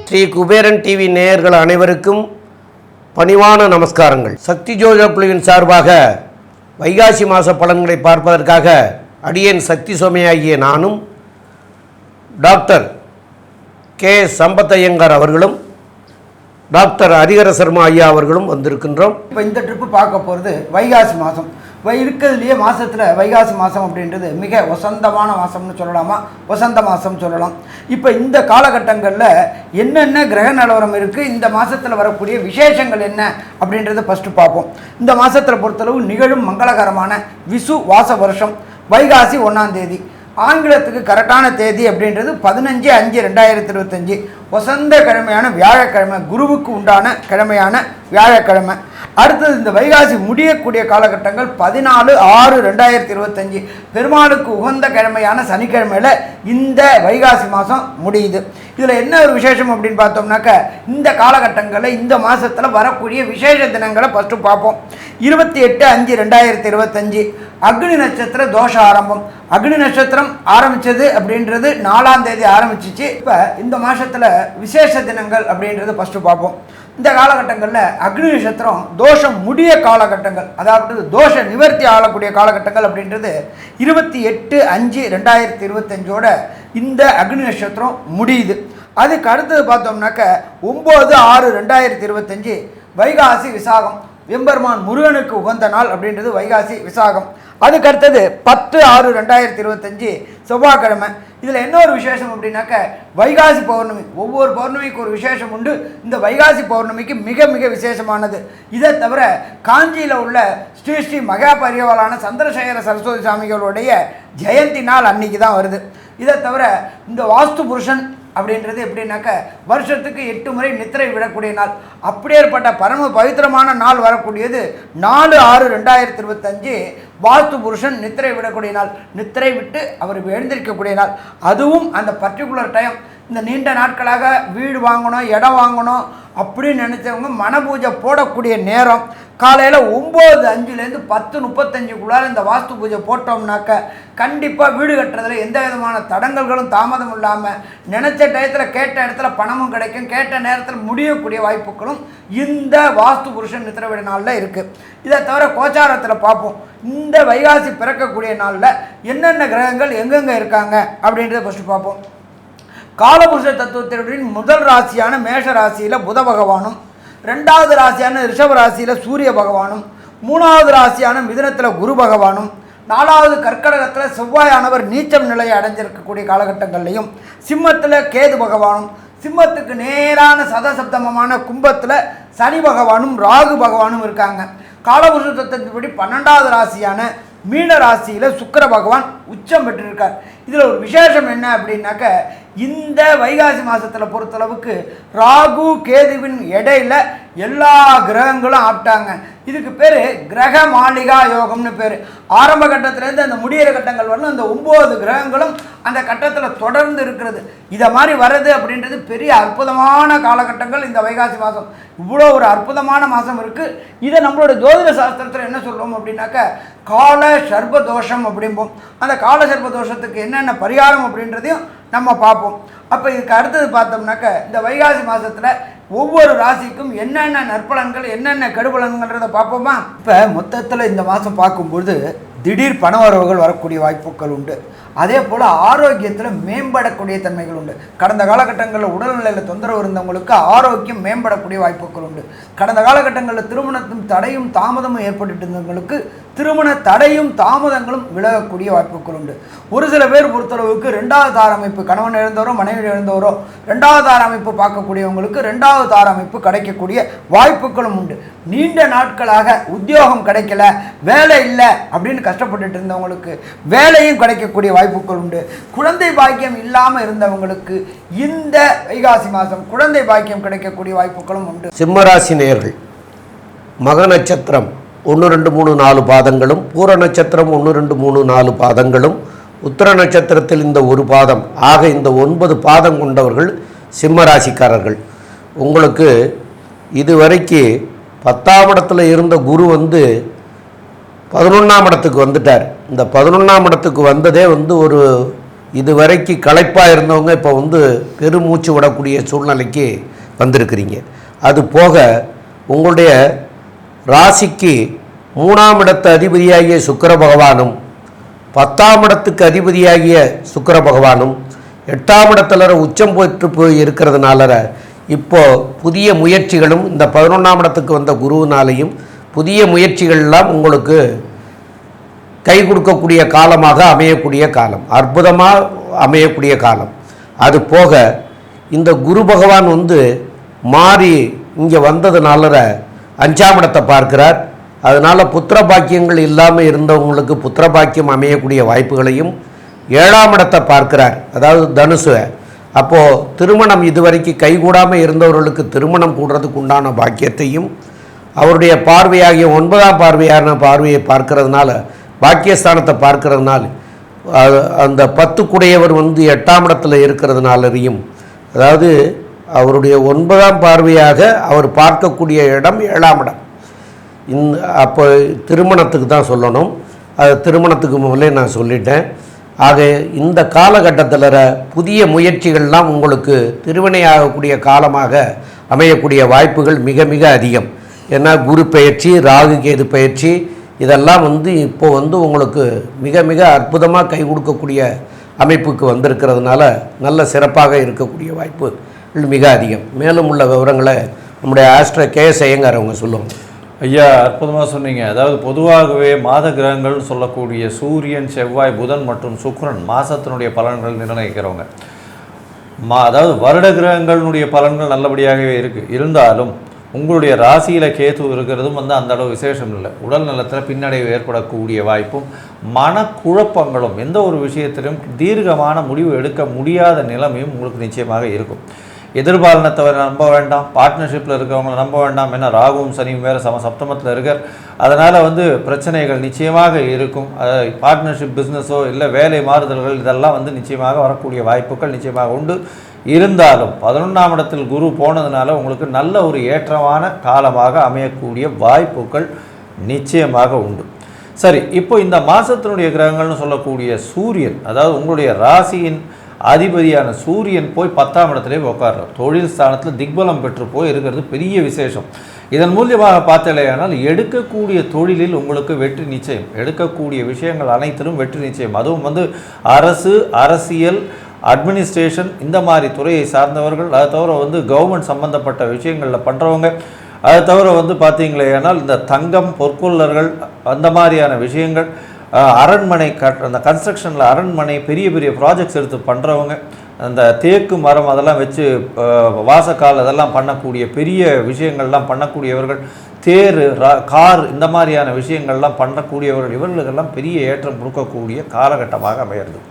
Sri Kuberan TV நேயர்கள் அனைவருக்கும் பணிவான நமஸ்காரங்கள். சக்தி ஜோதிட குழுவின் சார்பாக வைகாசி மாத பலன்களை பார்ப்பதற்காக அடியேன் சக்தி சோமையாகிய நானும் டாக்டர் கே சம்பத்தையங்கார் அவர்களும் டாக்டர் ஹரிஹர சர்மா ஐயா அவர்களும் வந்திருக்கின்றோம். இப்போ இந்த ட்ரிப்பு பார்க்க போகிறது வைகாசி மாதம். இருக்கிறதுலையே மாதத்தில் வைகாசி மாதம் அப்படின்றது மிக வசந்தமான மாதம்னு சொல்லலாமா, வசந்த மாதம் சொல்லலாம். இப்போ இந்த காலகட்டங்களில் என்னென்ன கிரக நிலவரம் இருக்குது, இந்த மாதத்தில் வரக்கூடிய விசேஷங்கள் என்ன அப்படின்றத ஃபஸ்ட்டு பார்ப்போம். இந்த மாதத்தில் பொறுத்தளவு நிகழும் மங்களகரமான விசு வாச வருஷம் வைகாசி 1ஆம் தேதி. ஆங்கிலத்துக்கு கரெக்டான தேதி அப்படின்றது 15/5/2025 வசந்த கிழமையான வியாழக்கிழமை, குருவுக்கு உண்டான கிழமையான வியாழக்கிழமை. அடுத்தது இந்த வைகாசி முடியக்கூடிய காலகட்டங்கள் 14/6/2025 பெருமாளுக்கு உகந்த கிழமையான சனிக்கிழமையில் இந்த வைகாசி மாதம் முடியுது. இதில் என்ன ஒரு விசேஷம் அப்படின்னு பார்த்தோம்னாக்க, இந்த காலகட்டங்களில் இந்த மாதத்தில் வரக்கூடிய விசேஷ தினங்களை ஃபஸ்ட்டு பார்ப்போம். 28/5/2025 அக்னி நட்சத்திர தோஷ ஆரம்பம். அக்னி நட்சத்திரம் ஆரம்பித்தது அப்படின்றது 4ஆம் தேதி ஆரம்பிச்சிச்சு. இப்போ இந்த மாதத்தில் விசேஷ தினங்கள் அப்படின்றது ஃபஸ்ட்டு பார்ப்போம். இந்த காலகட்டங்களில் அக்னி நட்சத்திரம் தோஷம் முடிய காலகட்டங்கள், அதாவது தோஷ நிவர்த்தி ஆகக்கூடிய காலகட்டங்கள் அப்படின்றது 28/5/2025 இந்த அக்னி நட்சத்திரம் முடியுது. அதுக்கு அடுத்தது பார்த்தோம்னாக்க 9/6/2025 வைகாசி விசாகம். எம்பெருமான் முருகனுக்கு உகந்த நாள் அப்படின்றது வைகாசி விசாகம். அதுக்கு அடுத்தது 10/6/2025 செவ்வாய்க்கிழமை. இதில் என்ன ஒரு விசேஷம் அப்படின்னாக்க, வைகாசி பௌர்ணமி. ஒவ்வொரு பௌர்ணமிக்கு ஒரு விசேஷம் உண்டு. இந்த வைகாசி பௌர்ணமிக்கு மிக மிக விசேஷமானது. இதை தவிர காஞ்சியில் உள்ள ஸ்ரீ ஸ்ரீ மகா பரிவாளான சந்திரசேகர சரஸ்வதி சாமிகளுடைய ஜெயந்தி நாள் அன்னைக்கு தான் வருது. இதை தவிர இந்த வாஸ்து புருஷன் அப்படின்றது எப்படின்னாக்க, வருஷத்துக்கு 8 முறை நித்திரை விடக்கூடிய நாள். அப்படியேற்பட்ட பரம பவித்திரமான நாள் வரக்கூடியது 4/6/2025 வாஸ்து புருஷன் நித்திரை விடக்கூடிய நாள். நித்திரை விட்டு அவர் எழுந்திருக்கக்கூடிய நாள். அதுவும் அந்த பர்டிகுலர் டைம். இந்த நீண்ட நாட்களாக வீடு வாங்கணும், இடம் வாங்கணும் அப்படின்னு நினச்சவங்க மனபூஜை போடக்கூடிய நேரம் காலையில் 9:05 10:35 இந்த வாஸ்து பூஜை போட்டோம்னாக்க கண்டிப்பாக வீடு கட்டுறதுல எந்த விதமான தடங்கல்களும் தாமதம் இல்லாமல் நினச்ச டயத்தில் கேட்ட இடத்துல பணமும் கிடைக்கும், கேட்ட நேரத்தில் முடியக்கூடிய வாய்ப்புகளும் இந்த வாஸ்து புருஷன் நித்திரவிட நாளில் இருக்குது. இதை தவிர கோச்சாரத்தில் பார்ப்போம். இந்த வைகாசி பிறக்கக்கூடிய நாளில் என்னென்ன கிரகங்கள் எங்கெங்கே இருக்காங்க அப்படின்றத ஃபஸ்ட்டு பார்ப்போம். காலபுருஷ தத்துவத்தின் முதல் ராசியான மேஷ ராசியில் புத பகவானும், 2வது ராசியான ரிஷப ராசியில் சூரிய பகவானும், 3வது ராசியான மிதுனத்தில் குரு பகவானும், 4வது கர்க்கடகத்தில் செவ்வாயானவர் நீச்சம் நிலையை அடைஞ்சிருக்கக்கூடிய காலகட்டங்கள்லையும், சிம்மத்தில் கேது பகவானும், சிம்மத்துக்கு நேரான சதசப்தமமான கும்பத்தில் சனி பகவானும் ராகு பகவானும் இருக்காங்க. காலபுருஷ தத்துவத்தின்படி 12வது ராசியான மீன ராசியில் சுக்கிர பகவான் உச்சம் பெற்றிருக்கார். இதில் ஒரு விசேஷம் என்ன அப்படின்னாக்க, இந்த வைகாசி மாதத்தில் பொறுத்தளவுக்கு ராகு கேதுவின் இடையில எல்லா கிரகங்களும் ஆப்டாங்க. இதுக்கு பேர் கிரக மாளிகா யோகம்னு பேர். ஆரம்ப கட்டத்திலேருந்து அந்த முடிகிற கட்டங்கள் வரணும் அந்த 9 கிரகங்களும் அந்த கட்டத்தில் தொடர்ந்து இருக்கிறது. இதை மாதிரி வர்றது அப்படின்றது பெரிய அற்புதமான காலகட்டங்கள். இந்த வைகாசி மாதம் இவ்வளோ ஒரு அற்புதமான மாதம் இருக்குது. இதை நம்மளோட ஜோதிட சாஸ்திரத்தில் என்ன சொல்லுவோம் அப்படின்னாக்க, கால சர்ப தோஷம் அப்படிம்போம். அந்த கால சர்ப தோஷத்துக்கு என்னென்ன பரிகாரம் அப்படின்றதையும் நம்ம பார்ப்போம். அப்போ இதுக்கு அடுத்தது பார்த்தோம்னாக்க, இந்த வைகாசி மாதத்தில் ஒவ்வொரு ராசிக்கும் என்னென்ன நற்பலன்கள் என்னென்ன கெடுபலன்கள்ன்றதை பார்ப்போமா. இப்போ மொத்தத்தில் இந்த மாதம் பார்க்கும்பொழுது திடீர் பண வரவுகள் வரக்கூடிய வாய்ப்புகள் உண்டு. அதே போல் ஆரோக்கியத்தில் மேம்படக்கூடிய தன்மைகள் உண்டு. கடந்த காலகட்டங்களில் உடல்நிலையில் தொந்தரவு இருந்தவங்களுக்கு ஆரோக்கியம் மேம்படக்கூடிய வாய்ப்புகள் உண்டு. கடந்த காலகட்டங்களில் திருமணத்தின் தடையும் தாமதமும் ஏற்பட்டு இருந்தவங்களுக்கு திருமண தடையும் தாமதங்களும் விலகக்கூடிய வாய்ப்புகள் உண்டு. ஒரு சில பேர் பொறுத்தளவுக்கு 2வது தார அமைப்பு, கணவன் இழந்தவரோ மனைவி இழந்தவரோ 2வது தார அமைப்பு பார்க்கக்கூடியவங்களுக்கு 2வது தார அமைப்பு கிடைக்கக்கூடிய வாய்ப்புகளும் உண்டு. நீண்ட நாட்களாக உத்தியோகம் கிடைக்கல, வேலை இல்லை அப்படின்னு கஷ்டப்பட்டுட்டு இருந்தவங்களுக்கு வேலையும் கிடைக்கக்கூடிய வாய்ப்புகள் உண்டு. குழந்தை பாக்கியம் இல்லாமல் இருந்தவங்களுக்கு இந்த வைகாசி மாதம் குழந்தை பாக்கியம் கிடைக்கக்கூடிய வாய்ப்புகளும் உண்டு. சிம்மராசி நேயர்கள், மக நட்சத்திரம் 1, 2, 3, 4 பாதங்களும், பூர நட்சத்திரம் 1, 2, 3, 4 பாதங்களும், உத்திர நட்சத்திரத்தில் இந்த ஒரு பாதம் ஆக இந்த 9 பாதம் கொண்டவர்கள் சிம்மராசிக்காரர்கள். உங்களுக்கு இதுவரைக்கு 10ஆம் இடத்துல இருந்த குரு 11ஆம் இடத்துக்கு வந்துட்டார். இந்த 11ஆம் இடத்துக்கு வந்ததே வந்து ஒரு இதுவரைக்கு களைப்பாக இருந்தவங்க இப்போ வந்து பெருமூச்சு விடக்கூடிய சூழ்நிலைக்கு வந்திருக்கிறீங்க. அது போக உங்களுடைய ராசிக்கு 3ஆம் இடத்து அதிபதியாகிய சுக்கிர பகவானும் 10ஆம் இடத்துக்கு அதிபதியாகிய சுக்கிர பகவானும் 8ஆம் இடத்துல உச்சம் போய் இருக்கிறதுனால இப்போ புதிய முயற்சிகளும் இந்த 11ஆம் இடத்துக்கு வந்த குருவினாலையும் புதிய முயற்சிகள்லாம் உங்களுக்கு கை கொடுக்கக்கூடிய காலமாக அமையக்கூடிய காலம், அற்புதமாக அமையக்கூடிய காலம். அது போக இந்த குரு பகவான் வந்து மாறி இங்கே வந்ததுனால 5ஆம் இடத்தை பார்க்கிறார். அதனால் புத்திர பாக்கியங்கள் இல்லாமல் இருந்தவங்களுக்கு புத்திர பாக்கியம் அமையக்கூடிய வாய்ப்புகளையும் 7ஆம் இடத்தை பார்க்கிறார், அதாவது தனுசு. அப்போது திருமணம் இதுவரைக்கும் கைகூடாமல் இருந்தவர்களுக்கு திருமணம் கூடுறதுக்கு உண்டான பாக்கியத்தையும் அவருடைய பார்வையாகிய 9ஆம் பார்வையை பார்க்கறதுனால பாக்கியஸ்தானத்தை பார்க்கறதுனால அந்த 10 குடையவர் வந்து 8ஆம் இடத்துல இருக்கிறதுனாலையும், அதாவது அவருடைய 9ஆம் பார்வையாக அவர் பார்க்கக்கூடிய இடம் 7ஆம் இடம். அப்போ திருமணத்துக்கு தான் சொல்லணும், அது திருமணத்துக்கு முதலே நான் சொல்லிட்டேன். ஆக இந்த காலகட்டத்தில் புதிய முயற்சிகள்லாம் உங்களுக்கு திருவினையாகக்கூடிய காலமாக அமையக்கூடிய வாய்ப்புகள் மிக மிக அதிகம். ஏன்னா குரு பயிற்சி, ராகு கேது பயிற்சி இதெல்லாம் வந்து இப்போ வந்து உங்களுக்கு மிக மிக அற்புதமாக கை கொடுக்கக்கூடிய அமைப்புக்கு வந்திருக்கிறதுனால நல்ல சிறப்பாக இருக்கக்கூடிய வாய்ப்புகள் மிக அதிகம். மேலும் உள்ள விவரங்களை நம்முடைய ஆஸ்ட்ரோ கேஎஸ் ஐயங்கார் அவங்க சொல்லுவாங்க. ஐயா, அற்புதமாக சொன்னீங்க. அதாவது பொதுவாகவே மாத கிரகங்கள்னு சொல்லக்கூடிய சூரியன், செவ்வாய், புதன் மற்றும் சுக்கிரன் மாதத்தினுடைய பலன்கள் நிர்ணயிக்கிறவங்க. அதாவது வருட கிரகங்களுடைய பலன்கள் நல்லபடியாகவே இருக்குது. இருந்தாலும் உங்களுடைய ராசியில் கேது இருக்கிறதும் வந்து அந்த அளவு விசேஷம் இல்லை. உடல் நலத்தில் பின்னடைவு ஏற்படக்கூடிய வாய்ப்பும் மனக்குழப்பங்களும் எந்த ஒரு விஷயத்திலும் தீர்க்கமான முடிவு எடுக்க முடியாத நிலைமையும் உங்களுக்கு நிச்சயமாக இருக்கும். எதிர்பாலனத்தை நம்ப வேண்டாம், பார்ட்னர்ஷிப்பில் இருக்கிறவங்கள நம்ப வேண்டாம். ஏன்னா ராகுவும் சனியும் வேறு சப்தமத்தில் இருக்கார். அதனால் வந்து பிரச்சனைகள் நிச்சயமாக இருக்கும். பார்ட்னர்ஷிப் பிஸ்னஸோ இல்லை வேலை மாறுதல்கள் இதெல்லாம் வந்து நிச்சயமாக வரக்கூடிய வாய்ப்புகள் நிச்சயமாக உண்டு. இருந்தாலும் 11ஆம் இடத்தில் குரு போனதுனால உங்களுக்கு நல்ல ஒரு ஏற்றமான காலமாக அமையக்கூடிய வாய்ப்புகள் நிச்சயமாக உண்டு. சரி, இப்போ இந்த மாதத்தினுடைய கிரகங்கள்னு சொல்லக்கூடிய சூரியன், அதாவது உங்களுடைய ராசியின் அதிபதியான சூரியன் போய் 10ஆம் இடத்துலேயே உட்கார்றார். தொழில் ஸ்தானத்தில் திக்பலம் பெற்று போய் இருக்கிறது பெரிய விசேஷம். இதன் மூலியமாக பார்த்தலையானால் எடுக்கக்கூடிய தொழிலில் உங்களுக்கு வெற்றி நிச்சயம், எடுக்கக்கூடிய விஷயங்கள் அனைத்திலும் வெற்றி நிச்சயம். அதுவும் வந்து அரசு, அரசியல், அட்மினிஸ்ட்ரேஷன் இந்த மாதிரி துறையை சார்ந்தவர்கள், அதை தவிர வந்து கவர்மெண்ட் சம்மந்தப்பட்ட விஷயங்களில் பண்ணுறவங்க, அதை தவிர வந்து பார்த்தீங்களேனால் இந்த தங்கம், பொற்கொள்ளர்கள் அந்த மாதிரியான விஷயங்கள், அரண்மனை அந்த கன்ஸ்ட்ரக்ஷனில் அரண்மனை பெரிய பெரிய ப்ராஜெக்ட்ஸ் எடுத்து பண்ணுறவங்க, அந்த தேக்கு மரம் அதெல்லாம் வச்சு வாசக்கால் அதெல்லாம் பண்ணக்கூடிய பெரிய விஷயங்கள்லாம் பண்ணக்கூடியவர்கள், தேர், கார் இந்த மாதிரியான விஷயங்கள்லாம் பண்ணக்கூடியவர்கள், இவர்களுக்கெல்லாம் பெரிய ஏற்றம் கொடுக்கக்கூடிய காலகட்டமாக அமையிறது.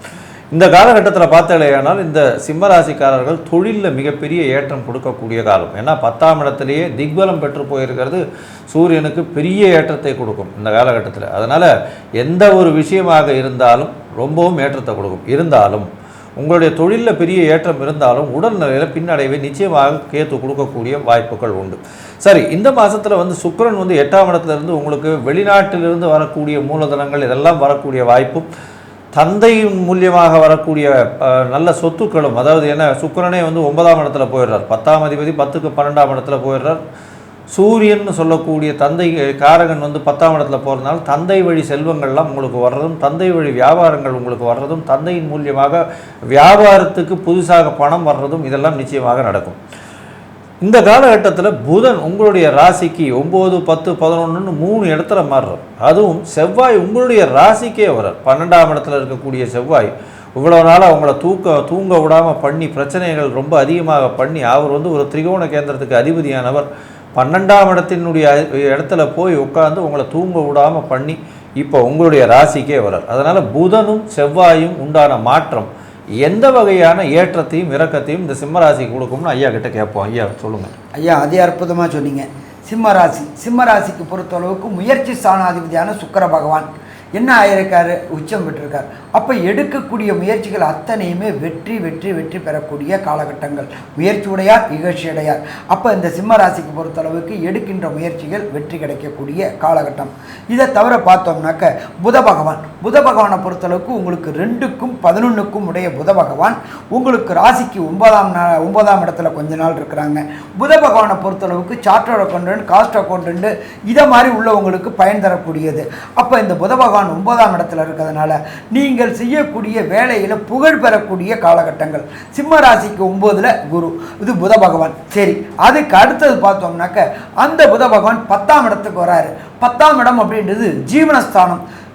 இந்த காலகட்டத்தில் பார்த்தாலேயானால் இந்த சிம்மராசிக்காரர்கள் தொழிலில் மிகப்பெரிய ஏற்றம் கொடுக்கக்கூடிய காலம். ஏன்னா 10ஆம் இடத்துலையே திக்பலம் பெற்று போயிருக்கிறது சூரியனுக்கு பெரிய ஏற்றத்தை கொடுக்கும் இந்த காலகட்டத்தில். அதனால் எந்த ஒரு விஷயமாக இருந்தாலும் ரொம்பவும் ஏற்றத்தை கொடுக்கும். இருந்தாலும் உங்களுடைய தொழிலில் பெரிய ஏற்றம் இருந்தாலும் உடல்நிலையில் பின்னடைவை நிச்சயமாக கேத்து கொடுக்கக்கூடிய வாய்ப்புகள் உண்டு. சரி, இந்த மாதத்தில் வந்து சுக்கிரன் வந்து 8ஆம் இடத்துலேருந்து உங்களுக்கு வெளிநாட்டிலிருந்து வரக்கூடிய மூலதனங்கள் இதெல்லாம் வரக்கூடிய வாய்ப்பும், தந்தையின் மூலியமாக வரக்கூடிய நல்ல சொத்துக்களும், அதாவது என்ன சுக்கிரனே வந்து 9ஆம் இடத்துல போயிடுறார், 10ஆம் அதிபதி 10க்கு 12ஆம் இடத்துல போயிடுறார். சூரியன் சொல்லக்கூடிய தந்தை காரகன் வந்து 10ஆம் இடத்துல போகிறதுனால தந்தை வழி செல்வங்கள்லாம் உங்களுக்கு வர்றதும், தந்தை வழி வியாபாரங்கள் உங்களுக்கு வர்றதும், தந்தையின் மூலியமாக வியாபாரத்துக்கு புதுசாக பணம் வர்றதும் இதெல்லாம் நிச்சயமாக நடக்கும். இந்த காலகட்டத்தில் புதன் உங்களுடைய ராசிக்கு 9, 10, 11ன்னு 3 இடத்துல மாறுறார். அதுவும் செவ்வாய் உங்களுடைய ராசிக்கே வர்றார். 12ஆம் இடத்துல இருக்கக்கூடிய செவ்வாய் இவ்வளோ நாளாக அவங்கள தூங்க விடாமல் பண்ணி பிரச்சனைகள் ரொம்ப அதிகமாக பண்ணி அவர் வந்து ஒரு திரிகோண கேந்திரத்துக்கு அதிபதியானவர் 12ஆம் இடத்துல போய் உட்காந்து உங்களை தூங்க விடாமல் பண்ணி இப்போ உங்களுடைய ராசிக்கே வர்றார். அதனால் புதனும் செவ்வாயும் உண்டான மாற்றம் எந்த வகையான ஏற்றத்தையும் இறக்கத்தையும் இந்த சிம்மராசிக்கு கொடுக்கும்னு ஐயா கிட்ட கேட்போம். ஐயா சொல்லுங்கள். ஐயா, அதே அற்புதமாக சொன்னீங்க. சிம்மராசிக்கு பொறுத்தளவுக்கு முயற்சி ஸ்தானாதிபதியான சுக்கிர பகவான் என்ன ஆயிருக்காரு, உச்சம் பெற்றிருக்கார். அப்போ எடுக்கக்கூடிய முயற்சிகள் அத்தனையுமே வெற்றி வெற்றி வெற்றி பெறக்கூடிய காலகட்டங்கள். முயற்சி உடையார் இகழ்ச்சி அடையார். அப்போ இந்த சிம்ம ராசிக்கு பொறுத்தளவுக்கு எடுக்கின்ற முயற்சிகள் வெற்றி கிடைக்கக்கூடிய காலகட்டம். இதை தவிர பார்த்தோம்னாக்க புத பகவானை பொறுத்தளவுக்கு உங்களுக்கு 2க்கும் 11க்கும் உடைய புத பகவான் உங்களுக்கு ராசிக்கு 9ஆம் இடத்துல கொஞ்ச நாள் இருக்கிறாங்க. புத பகவானை பொறுத்தளவுக்கு சார்ட்டர்ட் அக்கௌண்டன்ட், காஸ்ட் அக்கௌண்டன்ட் இதை மாதிரி உள்ளவங்களுக்கு பயன் தரக்கூடியது. அப்போ இந்த புத பகவான் 9ஆம் இடத்துல இருக்கிறதுனால நீங்கள் செய்யக்கூடிய வேலையில் புகழ் பெறக்கூடிய காலகட்டங்கள். சிம்ம ராசிக்கு 9ல் குரு, இது புத பகவான். சரி, அதுக்கு அடுத்தது பார்த்தோம்னாக்க அந்த புத பகவான் 10ஆம் இடத்துக்கு வராரு. 10ஆம் இடம் அப்படின்றது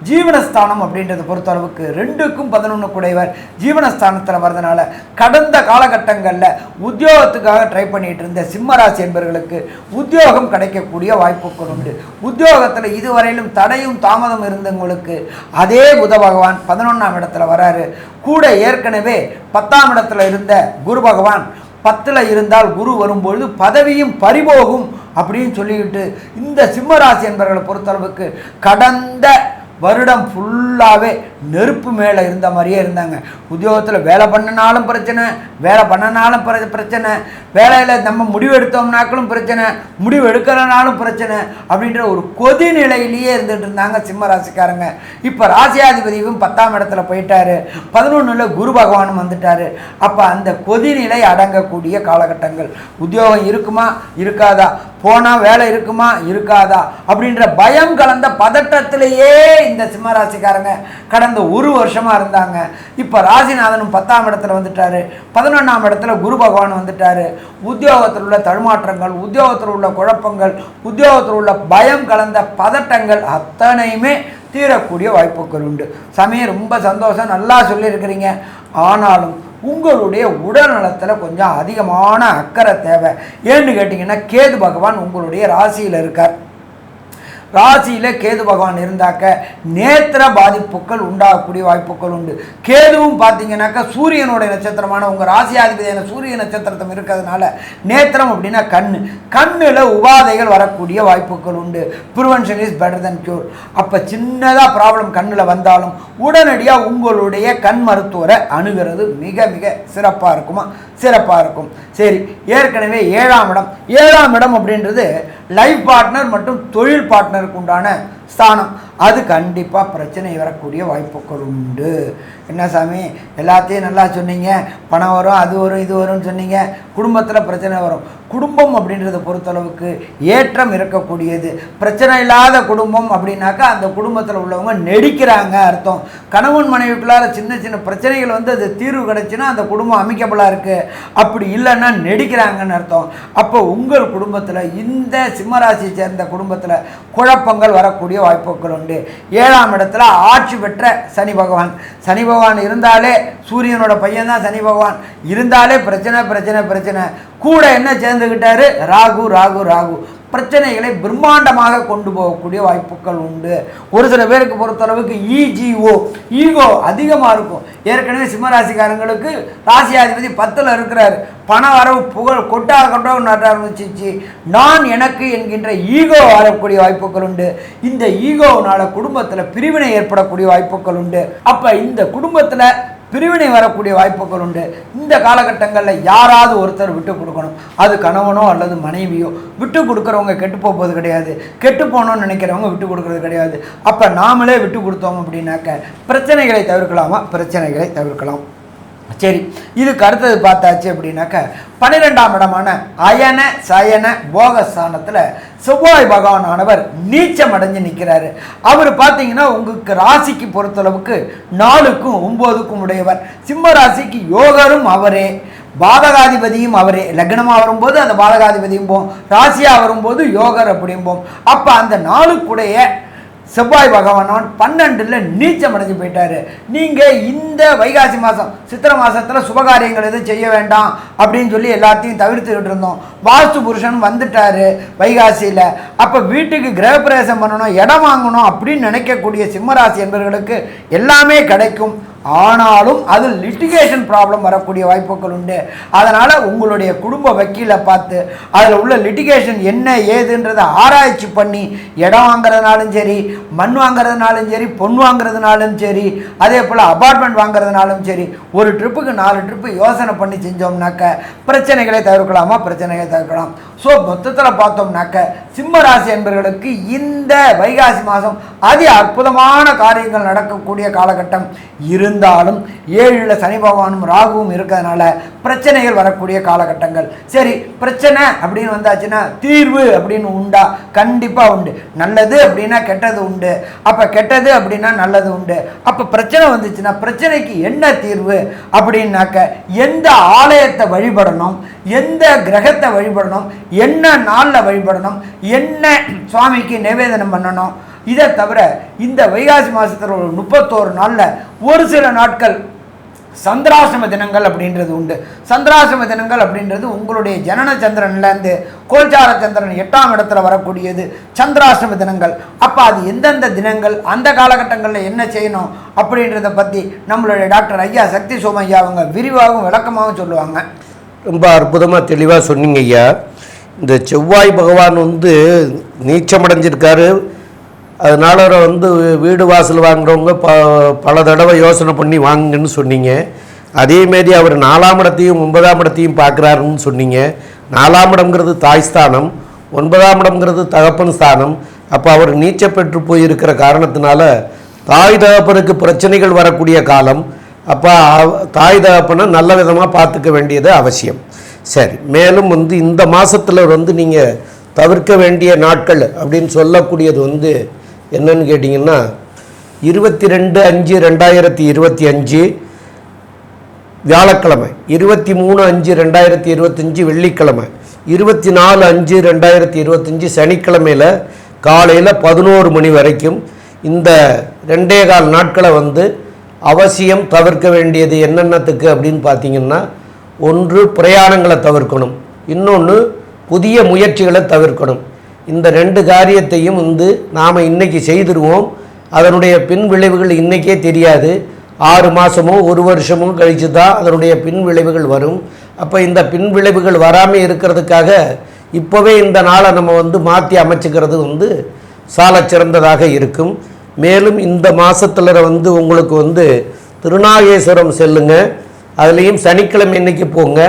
ஜீவனஸ்தானம் அப்படின்றத பொறுத்தளவுக்கு 2க்கும் 11 கூடையவர் ஜீவனஸ்தானத்தில் வர்றதுனால கடந்த காலகட்டங்களில் உத்தியோகத்துக்காக ட்ரை பண்ணிட்டு இருந்த சிம்மராசி என்பவர்களுக்கு உத்தியோகம் கிடைக்கக்கூடிய வாய்ப்புகள் உண்டு. உத்தியோகத்தில் இதுவரையிலும் தடையும் தாமதம் இருந்தவங்களுக்கு அதே புத பகவான் 11ஆம் இடத்துல வராரு. கூட ஏற்கனவே 10ஆம் இடத்துல இருந்த குரு பகவான் 10ல் இருந்தால் குரு வரும்பொழுது பதவியும் பறிபோகும் அப்படின்னு சொல்லிக்கிட்டு இந்த சிம்மராசி என்பவர்களை பொறுத்தளவுக்கு கடந்த வருடம் ஃபுல்லாகவே நெருப்பு மேலே இருந்த மாதிரியே இருந்தாங்க. உத்தியோகத்தில் வேலை பண்ணினாலும் பிரச்சனை, வேலை பண்ணனாலும் பிரச்சனை, வேலையில் நம்ம முடிவு எடுத்தோம்னாக்களும் பிரச்சனை, முடிவு எடுக்கிறனாலும் பிரச்சனை அப்படின்ற ஒரு கொதி நிலையிலேயே இருந்துகிட்டு இருந்தாங்க சிம்ம ராசிக்காரங்க. இப்போ ராசியாதிபதியும் 10ஆம் இடத்துல போயிட்டாரு, 11ல் குரு பகவானும் வந்துட்டார். அப்போ அந்த கொதி நிலை அடங்கக்கூடிய காலகட்டங்கள். உத்தியோகம் இருக்குமா இருக்காதா, போனால் வேலை இருக்குமா இருக்காதா அப்படின்ற பயம் கலந்த பதட்டத்திலேயே இந்த சிம்மராசிக்காரங்க கடந்த ஒரு வருஷமாக இருந்தாங்க. இப்போ ராசிநாதனும் 10ஆம் இடத்துல வந்துட்டாரு, 11ஆம் இடத்துல குரு பகவான் வந்துட்டாரு. உத்தியோகத்தில் உள்ள தடுமாற்றங்கள், உத்தியோகத்தில் உள்ள குழப்பங்கள், உத்தியோகத்தில் உள்ள பயம் கலந்த பதட்டங்கள் அத்தனையுமே தீரக்கூடிய வாய்ப்புகள் உண்டு. சமயம் ரொம்ப சந்தோஷம், நல்லா சொல்லியிருக்கிறீங்க. ஆனாலும் உங்களுடைய உடல் நலத்தில் கொஞ்சம் அதிகமான அக்கறை தேவை. ஏன்னு கேட்டிங்கன்னா கேது பகவான் உங்களுடைய ராசியில் இருக்கார். ராசியில் கேது பகவான் இருந்தாக்க நேத்திர பாதிப்புகள் உண்டாகக்கூடிய வாய்ப்புகள் உண்டு. கேதுவும் பார்த்தீங்கன்னாக்கா சூரியனுடைய நட்சத்திரமான உங்கள் ராசியாதிபதியான சூரிய நட்சத்திரத்தம் இருக்கிறதுனால நேத்திரம் அப்படின்னா கண்ணில் உபாதைகள் வரக்கூடிய வாய்ப்புகள் உண்டு. Prevention is better then cure. அப்போ சின்னதாக ப்ராப்ளம் கண்ணில் வந்தாலும் உடனடியாக உங்களுடைய கண் மருத்துவரை அணுகிறது மிக மிக சிறப்பாக இருக்கும். சரி, ஏற்கனவே 7ஆம் இடம் அப்படின்றது லைஃப் பார்ட்னர் மற்றும் தொழில் பார்ட்னருக்கு உண்டான ஸ்தானம். அது கண்டிப்பாக பிரச்சனை வரக்கூடிய வாய்ப்புகள் உண்டு. என்ன சாமி எல்லாத்தையும் நல்லா சொன்னீங்க, பணம் வரும், அது வரும், இது வரும்னு சொன்னீங்க, குடும்பத்தில் பிரச்சனை வரும். குடும்பம் அப்படின்றத பொறுத்தளவுக்கு ஏற்றம் இருக்கக்கூடியது. பிரச்சனை இல்லாத குடும்பம் அப்படின்னாக்கா அந்த குடும்பத்தில் உள்ளவங்க நெடிக்கிறாங்க அர்த்தம். கணவன் மனைவிக்குள்ளார சின்ன சின்ன பிரச்சனைகள் வந்து அது தீர்வு கிடைச்சுன்னா அந்த குடும்பம் அமைக்கப்படாக இருக்குது, அப்படி இல்லைன்னா நெடிக்கிறாங்கன்னு அர்த்தம். அப்போ உங்கள் குடும்பத்தில் இந்த சிம்மராசியை சேர்ந்த குடும்பத்தில் குழப்பங்கள் வரக்கூடிய வாய்ப்புகள் உண்டு. 7ஆம் இடத்துல ஆட்சி பெற்ற சனி பகவான் இருந்தாலே, சூரியனோட பையன் தான் சனி பகவான் இருந்தாலே பிரச்சனை கூட என்ன சேர்ந்துக்கிட்டாரு ராகு. பிரச்சனைகளை பிரம்மாண்டமாக கொண்டு போகக்கூடிய வாய்ப்புகள் உண்டு. ஒரு சில பேருக்கு பொறுத்தளவுக்கு ஈகோ அதிகமாக இருக்கும். ஏற்கனவே சிம்மராசிக்காரங்களுக்கு ராசியாதிபதி 10ல் இருக்கிறார். பண வரவு புகழ் கொட்டாக நட ஆரம்பிச்சிச்சு. நான் எனக்கு என்கின்ற ஈகோ வரக்கூடிய வாய்ப்புகள் உண்டு. இந்த ஈகோவினால குடும்பத்தில் பிரிவினை ஏற்படக்கூடிய வாய்ப்புகள் உண்டு. அப்போ இந்த குடும்பத்தில் பிரிவினை வரக்கூடிய வாய்ப்புகள் உண்டு. இந்த காலகட்டங்களில் யாராவது ஒருத்தர் விட்டு கொடுக்கணும். அது கணவனோ அல்லது மனைவியோ. விட்டு கொடுக்குறவங்க கெட்டு போவது கிடையாது, கெட்டு போகணும்னு நினைக்கிறவங்க விட்டு கொடுக்கறது கிடையாது. அப்போ நாமளே விட்டு கொடுத்தோம் அப்படின்னாக்க பிரச்சனைகளை தவிர்க்கலாம். சரி, இதுக்கு அடுத்தது பார்த்தாச்சு அப்படின்னாக்க 12ஆம் இடமான அயன சயன போகஸ்தானத்தில் செவ்வாய் பகவானானவர் நீச்சம் அடைஞ்சு நிற்கிறாரு. அவர் பார்த்தீங்கன்னா உங்களுக்கு ராசிக்கு பொறுத்தளவுக்கு 4க்கும் 9க்கும் உடையவர். சிம்ம ராசிக்கு யோகரும் அவரே, பாதகாதிபதியும் அவரே. லக்னமாக வரும்போது அந்த பாதகாதிபதியும் போம், ராசியாக வரும்போது யோகர் அப்படிம்போம். அப்போ அந்த 4க்குடைய செவ்வாய் பகவான் 12ல் நீச்சம் அடைஞ்சு போயிட்டாரு. நீங்கள் இந்த வைகாசி மாதம் சித்திரை மாதத்தில் சுபகாரியங்கள் எதுவும் செய்ய வேண்டாம் அப்படின்னு சொல்லி எல்லாத்தையும் தவிர்த்துக்கிட்டு இருந்தோம். வாஸ்து புருஷன் வந்துட்டாரு வைகாசியில். அப்போ வீட்டுக்கு கிரகப்பிரவேசம் பண்ணணும், இடம் வாங்கணும் அப்படின்னு நினைக்கக்கூடிய சிம்மராசி என்பவர்களுக்கு எல்லாமே கிடைக்கும். ஆனாலும் அது லிட்டிகேஷன் ப்ராப்ளம் வரக்கூடிய வாய்ப்புகள் உண்டு. அதனால் உங்களுடைய குடும்ப வக்கீலை பார்த்து அதில் உள்ள லிட்டிகேஷன் என்ன ஏதுன்றதை ஆராய்ச்சி பண்ணி இடம் வாங்குறதுனாலும் சரி, மண் வாங்குறதுனாலும் சரி, பொன் வாங்குறதுனாலும் சரி, அதே போல் அபார்ட்மெண்ட் வாங்குறதுனாலும் சரி, ஒரு ட்ரிப்புக்கு 4 ட்ரிப்பு யோசனை பண்ணி செஞ்சோம்னாக்க பிரச்சனைகளை தவிர்க்கலாமா? பிரச்சனைகளை தவிர்க்கலாம். ஸோ மொத்தத்தில் பார்த்தோம்னாக்க சிம்ம ராசி என்பவர்களுக்கு இந்த வைகாசி மாதம் அதி அற்புதமான காரியங்கள் நடக்கக்கூடிய காலகட்டம் இருந்தாலும் 7ல் சனி பகவானும் ராகுவும் இருக்கிறதுனால பிரச்சனைகள் வரக்கூடிய காலகட்டங்கள். சரி, பிரச்சனை அப்படின்னு வந்தாச்சுன்னா தீர்வு அப்படின்னு உண்டா? கண்டிப்பாக உண்டு. நல்லது அப்படின்னா கெட்டது உண்டு, அப்போ கெட்டது அப்படின்னா நல்லது உண்டு. அப்போ பிரச்சனை வந்துச்சுன்னா பிரச்சனைக்கு என்ன தீர்வு அப்படின்னாக்க எந்த ஆலயத்தை வழிபடணும், எந்த கிரகத்தை வழிபடணும், என்ன நாளில் வழிபடணும், என்ன சுவாமிக்கு நிவேதனம் பண்ணணும். இதை தவிர இந்த வைகாசி மாதத்தில் ஒரு 31 நாளில் ஒரு சில நாட்கள் சந்திராசிரம தினங்கள் அப்படின்றது உண்டு. சந்திராசிரம தினங்கள் அப்படின்றது உங்களுடைய ஜனன சந்திரன்லேருந்து கோல்சார சந்திரன் 8ஆம் இடத்துல வரக்கூடியது சந்திராசிரம தினங்கள். அப்போ அது எந்தெந்த தினங்கள், அந்த காலகட்டங்களில் என்ன செய்யணும் அப்படின்றத பற்றி நம்மளுடைய டாக்டர் ஐயா சக்தி சோமையா அவங்க விரிவாகவும் விளக்கமாகவும் சொல்லுவாங்க. ரொம்ப அற்புதமாக தெளிவாக சொன்னீங்க ஐயா. இந்த செவ்வாய் பகவான் நீச்சமடைஞ்சிருக்காரு. அதனால் வீடு வாசல் வாங்குறவங்க பல தடவை யோசனை பண்ணி வாங்குங்கன்னு சொன்னீங்க. அதேமாரி அவர் 4ஆம் இடத்தையும் 9ஆம் இடத்தையும் பார்க்குறாருன்னு சொன்னீங்க. 4ஆம் இடம்ங்கிறது தாய் ஸ்தானம், 9ஆம் இடம்ங்கிறது தகப்பன் ஸ்தானம். அப்போ அவர் நீச்ச பெற்று போயிருக்கிற காரணத்தினால தாய் தகப்பனுக்கு பிரச்சனைகள் வரக்கூடிய காலம். அப்போ தாய் தகப்பனை நல்ல விதமாக பார்த்துக்க வேண்டியது அவசியம். சரி, மேலும் இந்த மாதத்தில் நீங்கள் தவிர்க்க வேண்டிய நாட்கள் அப்படின்னு சொல்லக்கூடியது என்னன்னு கேட்டிங்கன்னா 22/5/2025 வியாழக்கிழமை, 23/5/2025 வெள்ளிக்கிழமை, 24/5/2025 சனிக்கிழமையில் காலையில் 11 மணி வரைக்கும் இந்த 2.25 நாட்களை அவசியம் தவிர்க்க வேண்டியது என்னென்னத்துக்கு அப்படின்னு பார்த்தீங்கன்னா, ஒன்று பிரயாணங்களை தவிர்க்கணும், இன்னொன்று புதிய முயற்சிகளை தவிர்க்கணும். இந்த 2 காரியத்தையும் நாம் இன்றைக்கி செய்திருவோம். அதனுடைய பின் விளைவுகள் இன்றைக்கே தெரியாது. 6 மாதமோ 1 வருஷமோ கழித்து தான் அதனுடைய பின் விளைவுகள் வரும். அப்போ இந்த பின் விளைவுகள் வராமல் இருக்கிறதுக்காக இப்போவே இந்த நாளை நம்ம மாற்றி அமைச்சிக்கிறது சால சிறந்ததாக இருக்கும். மேலும் இந்த மாதத்தில் உங்களுக்கு திருநாகேஸ்வரம் செல்லுங்க. அதுலேயும் சனிக்கிழமை இன்னைக்கு போங்க.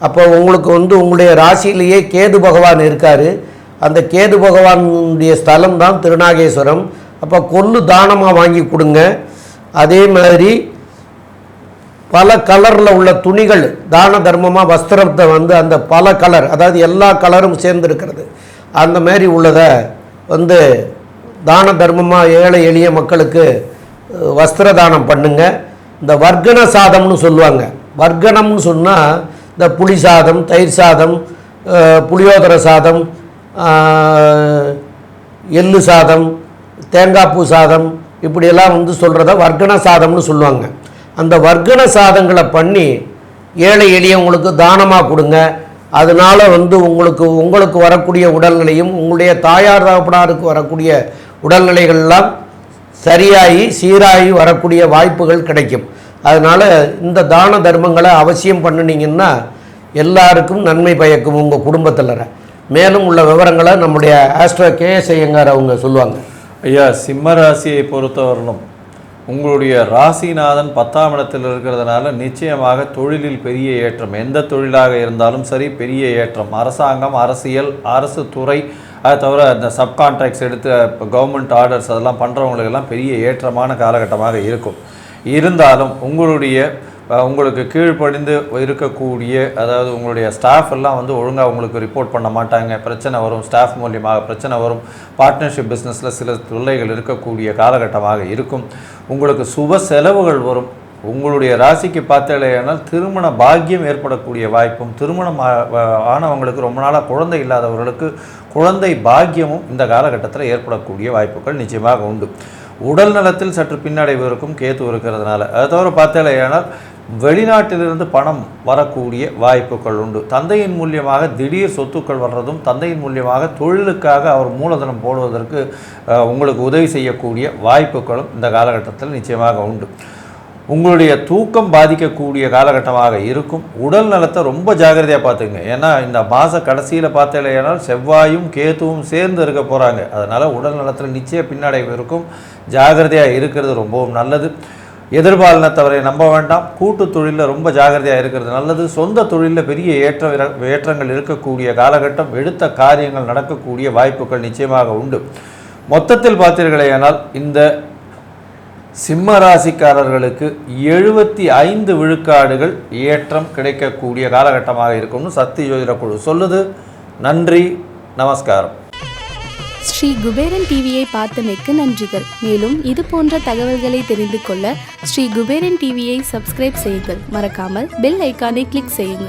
அப்போ உங்களுக்கு உங்களுடைய ராசியிலேயே கேது பகவான் இருக்கார். அந்த கேது பகவானுடைய ஸ்தலம் தான் திருநாகேஸ்வரம். அப்போ கொள்ளு தானமாக வாங்கி கொடுங்க. அதே மாதிரி பல கலரில் உள்ள துணிகள் தான தர்மமாக வஸ்திரத்தை அந்த பல கலர், அதாவது எல்லா கலரும் சேர்ந்துருக்கிறது, அந்த மாதிரி உள்ளதை தான தர்மமாக ஏழை எளிய மக்களுக்கு வஸ்திர தானம் பண்ணுங்க. இந்த வர்க்கண சாதம்னு சொல்லுவாங்க. வர்க்கணம்னு சொன்னால் இந்த புளி சாதம், தயிர் சாதம், புளியோதர சாதம், எள்ளு சாதம், தேங்காய்ப்பூ சாதம், இப்படியெல்லாம் சொல்கிறத வர்க்கண சாதம்னு சொல்லுவாங்க. அந்த வர்க்கண சாதங்களை பண்ணி ஏழை எளியவங்களுக்கு தானமாக கொடுங்க. அதனால் உங்களுக்கு வரக்கூடிய உடல்நிலையும் உங்களுடைய தாயார் தகப்பனாருக்கு வரக்கூடிய உடல்நிலைகள்லாம் சரியாகி சீராகி வரக்கூடிய வாய்ப்புகள் கிடைக்கும். அதனால் இந்த தான தர்மங்களை அவசியம் பண்ணினீங்கன்னா எல்லாருக்கும் நன்மை பயக்கும் உங்கள் குடும்பத்தில். மேலும் உள்ள விவரங்களை நம்முடைய ஆஸ்ட்ரோ கேஎஸ் ஐயங்கார் அவங்க சொல்லுவாங்க. ஐயா, சிம்ம ராசியை பொறுத்தவரையிலும் உங்களுடைய ராசிநாதன் 10ஆம் இடத்தில் இருக்கிறதுனால நிச்சயமாக தொழிலில் பெரிய ஏற்றம், எந்த தொழிலாக இருந்தாலும் சரி பெரிய ஏற்றம். அரசாங்கம், அரசியல், அரசு துறை, அதை தவிர இந்த சப்கான்ட்ராக்ட்ஸ் எடுத்து இப்போ கவர்மெண்ட் ஆர்டர்ஸ் அதெல்லாம் பண்ணுறவங்களுக்கெல்லாம் பெரிய ஏற்றமான காலகட்டமாக இருக்கும். இருந்தாலும் உங்களுக்கு கீழ்ப்படிந்து இருக்கக்கூடிய, அதாவது உங்களுடைய ஸ்டாஃப் எல்லாம் ஒழுங்காக உங்களுக்கு ரிப்போர்ட் பண்ண மாட்டாங்க. பிரச்சனை வரும், ஸ்டாஃப் மூலியமாக பிரச்சனை வரும். பார்ட்னர்ஷிப் பிஸ்னஸில் சில தொல்லைகள் இருக்கக்கூடிய காலகட்டமாக இருக்கும். உங்களுக்கு சுப செலவுகள் வரும். உங்களுடைய ராசிக்கு பார்த்தாலேயானால் திருமண பாக்கியம் ஏற்படக்கூடிய வாய்ப்பும், திருமணம் ஆனவங்களுக்கு ரொம்ப நாளாக குழந்தை இல்லாதவர்களுக்கு குழந்தை பாக்கியமும் இந்த காலகட்டத்தில் ஏற்படக்கூடிய வாய்ப்புகள் நிச்சயமாக உண்டு. உடல் நலத்தில் சற்று பின்னடைவு இருக்கும் கேது இருக்கிறதுனால. அதை தவிர பார்த்தாலேயானால் வெளிநாட்டிலிருந்து பணம் வரக்கூடிய வாய்ப்புகள் உண்டு. தந்தையின் மூலியமாக திடீர் சொத்துக்கள் வர்றதும், தந்தையின் மூலியமாக தொழிலுக்காக அவர் மூலதனம் போடுவதற்கு உங்களுக்கு உதவி செய்யக்கூடிய வாய்ப்புகளும் இந்த காலகட்டத்தில் நிச்சயமாக உண்டு. உங்களுடைய தூக்கம் பாதிக்கக்கூடிய காலகட்டமாக இருக்கும். உடல் நலத்தை ரொம்ப ஜாக்கிரதையாக பார்த்துங்க. ஏன்னா இந்த மாத கடைசியில் பார்த்தீங்கன்னா செவ்வாயும் கேத்துவும் சேர்ந்து இருக்க போகிறாங்க. அதனால் உடல் நலத்தில் நிச்சயம் பின்னடைவு இருக்கும். ஜாகிரதையாக இருக்கிறது ரொம்பவும் நல்லது. எதிர்பாலினத்தவரை நம்ப வேண்டாம். கூட்டு தொழிலில் ரொம்ப ஜாகிரதையாக இருக்கிறது நல்லது. சொந்த தொழிலில் பெரிய ஏற்றங்கள் இருக்கக்கூடிய காலகட்டம். எடுத்த காரியங்கள் நடக்கக்கூடிய வாய்ப்புகள் நிச்சயமாக உண்டு. மொத்தத்தில் பார்த்தீர்களேயானால் இந்த சிம்ம ராசிக்காரர்களுக்கு 75 விழுக்காடுகள் ஏற்றம் கிடைக்கக்கூடிய காலகட்டமாக இருக்கும்னு சக்தி ஜோதிட குழு சொல்லுது. நன்றி, நமஸ்காரம். ஸ்ரீ குபேரன் டிவியை பார்த்தமைக்கு நன்றிகள். மேலும் இது போன்ற தகவல்களை தெரிந்து கொள்ள ஸ்ரீ குபேரன் டிவியை சப்ஸ்கிரைப் செய்யுங்கள். மறக்காமல் பெல் ஐக்கானை கிளிக் செய்யுங்கள்.